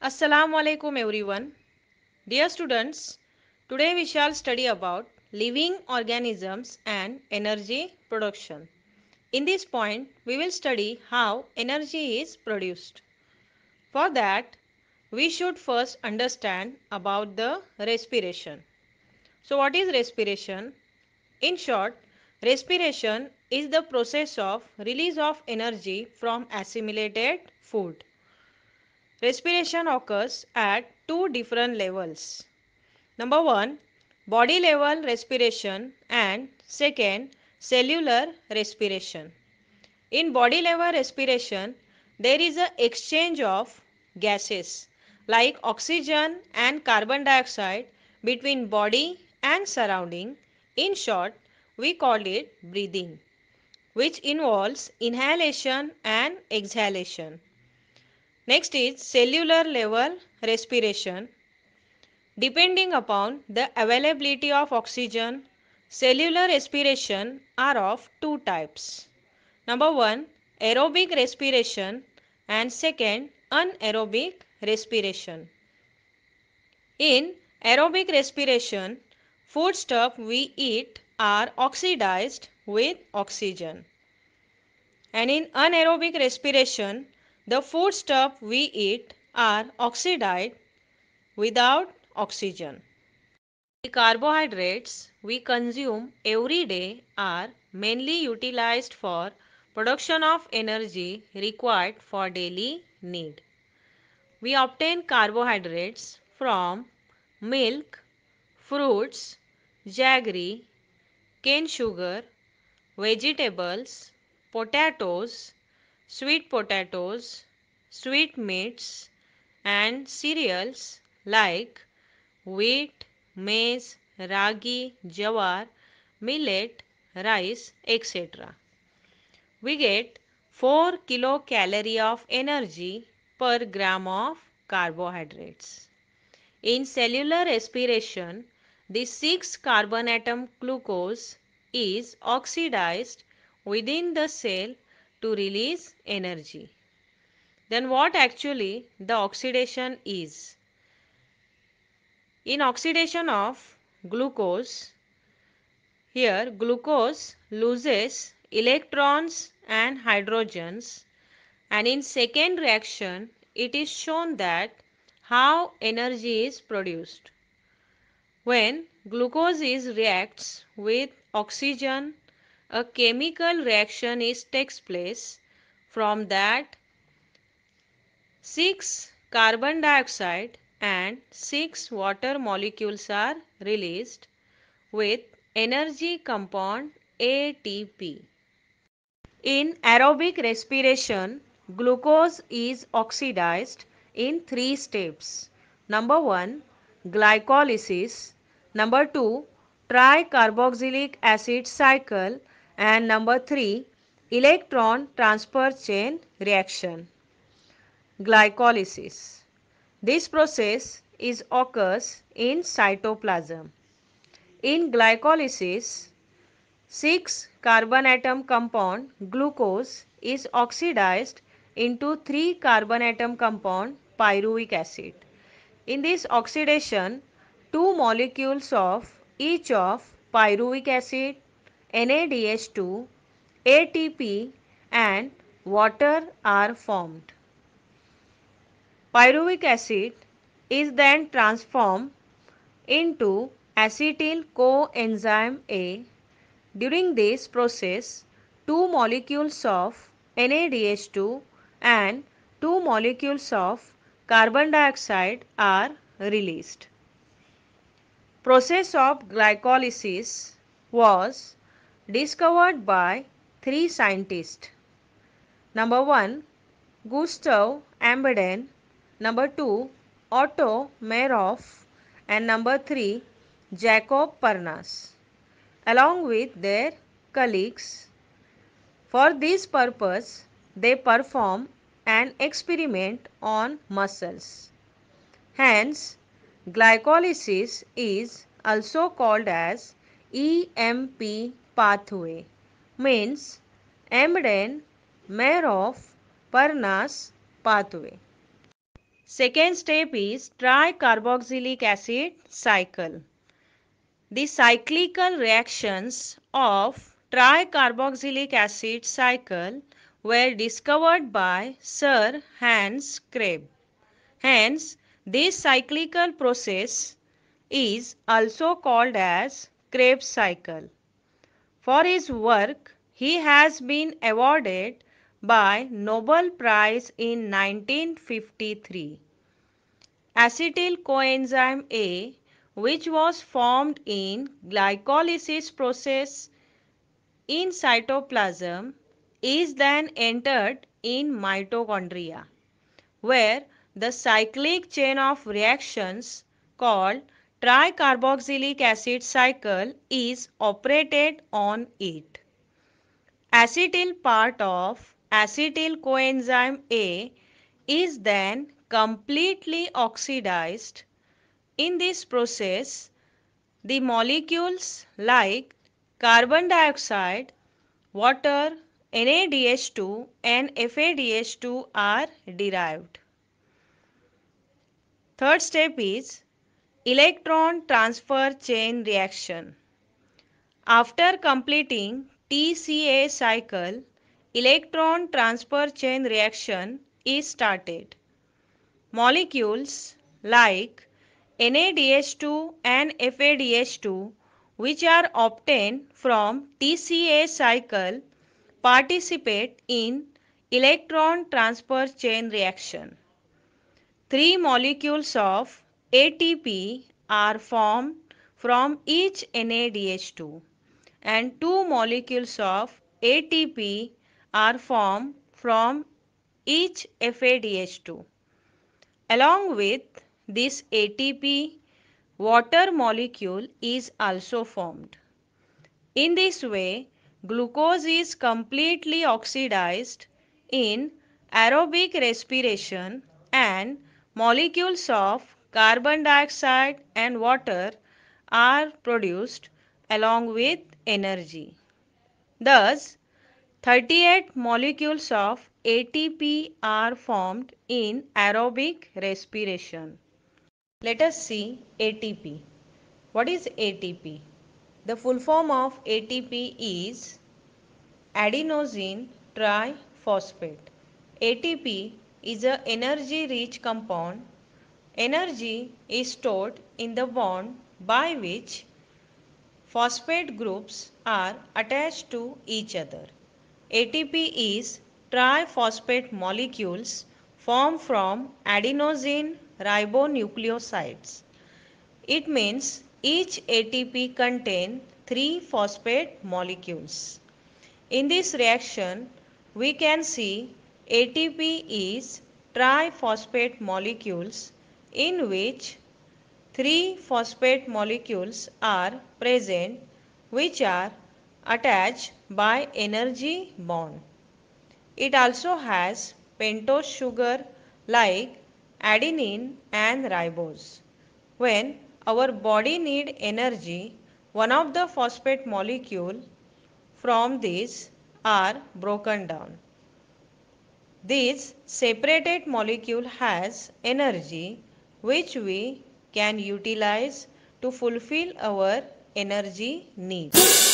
Assalamu alaikum everyone. Dear students, today we shall study about living organisms and energy production. In this point, we will study how energy is produced. For that, we should first understand about the respiration. So what is respiration? In short, respiration is the process of release of energy from assimilated food. Respiration occurs at two different levels. Number one, body level respiration, and second, cellular respiration. In body level respiration, there is an exchange of gases like oxygen and carbon dioxide between body and surrounding. In short, we call it breathing, which involves inhalation and exhalation. Next is cellular level respiration. Depending upon the availability of oxygen, cellular respiration are of two types. Number one, aerobic respiration, and second, anaerobic respiration. In aerobic respiration, foodstuff we eat are oxidized with oxygen. And in anaerobic respiration, the foodstuff we eat are oxidized without oxygen. The carbohydrates we consume every day are mainly utilized for production of energy required for daily need. We obtain carbohydrates from milk, fruits, jaggery, cane sugar, vegetables, potatoes, sweet meats, and cereals like wheat, maize, ragi, jawar, millet, rice, etc. We get 4 kilocalorie of energy per gram of carbohydrates. In cellular respiration, the 6 carbon atom glucose is oxidized within the cell to release energy. Then what actually the oxidation is? In oxidation of glucose, here glucose loses electrons and hydrogens, and in second reaction it is shown that how energy is produced. When glucose is reacts with oxygen, a chemical reaction takes place. From that, 6 carbon dioxide and 6 water molecules are released with energy compound ATP. In aerobic respiration, glucose is oxidized in 3 steps. Number 1, glycolysis. Number 2, tricarboxylic acid cycle. And number 3, electron transfer chain reaction. Glycolysis. This process occurs in cytoplasm. In glycolysis, 6 carbon atom compound glucose is oxidized into 3 carbon atom compound pyruvic acid. In this oxidation, 2 molecules of each of pyruvic acid, NADH2, ATP and water are formed. Pyruvic acid is then transformed into acetyl coenzyme A. During this process, 2 molecules of NADH2 and 2 molecules of carbon dioxide are released. Process of glycolysis was discovered by 3 scientists. Number 1, Gustav Ambeden. Number 2, Otto Meyerhof. And number 3, Jacob Parnas, along with their colleagues. For this purpose, they perform an experiment on muscles. Hence, glycolysis is also called as EMP pathway, means Ambeden Meyerhof Parnas pathway. Second step is tricarboxylic acid cycle. The cyclical reactions of tricarboxylic acid cycle were discovered by Sir Hans Krebs. Hence, this cyclical process is also called as Krebs cycle. For his work, he has been awarded by Nobel Prize in 1953. Acetyl coenzyme A, which was formed in glycolysis process in cytoplasm, is then entered in mitochondria, where the cyclic chain of reactions called tricarboxylic acid cycle is operated on it. Acetyl part of acetyl coenzyme A is then completely oxidized. In this process, the molecules like carbon dioxide, water, NADH2 and FADH2 are derived. Third step is electron transfer chain reaction. After completing TCA cycle, electron transfer chain reaction is started. Molecules like NADH2 and FADH2, which are obtained from TCA cycle, participate in electron transfer chain reaction. 3 molecules of ATP are formed from each NADH2 and 2 molecules of ATP are formed from each FADH2. Along with this ATP, water molecule is also formed. In this way, glucose is completely oxidized in aerobic respiration and molecules of carbon dioxide and water are produced along with energy. Thus, 38 molecules of ATP are formed in aerobic respiration. Let us see ATP. What is ATP? The full form of ATP is adenosine triphosphate. ATP is an energy-rich compound. Energy is stored in the bond by which phosphate groups are attached to each other. ATP is triphosphate molecules formed from adenosine ribonucleosides. It means each ATP contains 3 phosphate molecules. In this reaction, we can see ATP is triphosphate molecules in which 3 phosphate molecules are present which are attached by energy bond. It also has pentose sugar like adenine and ribose. When our body need energy, one of the phosphate molecule from these are broken down. This separated molecule has energy which we can utilize to fulfill our energy needs.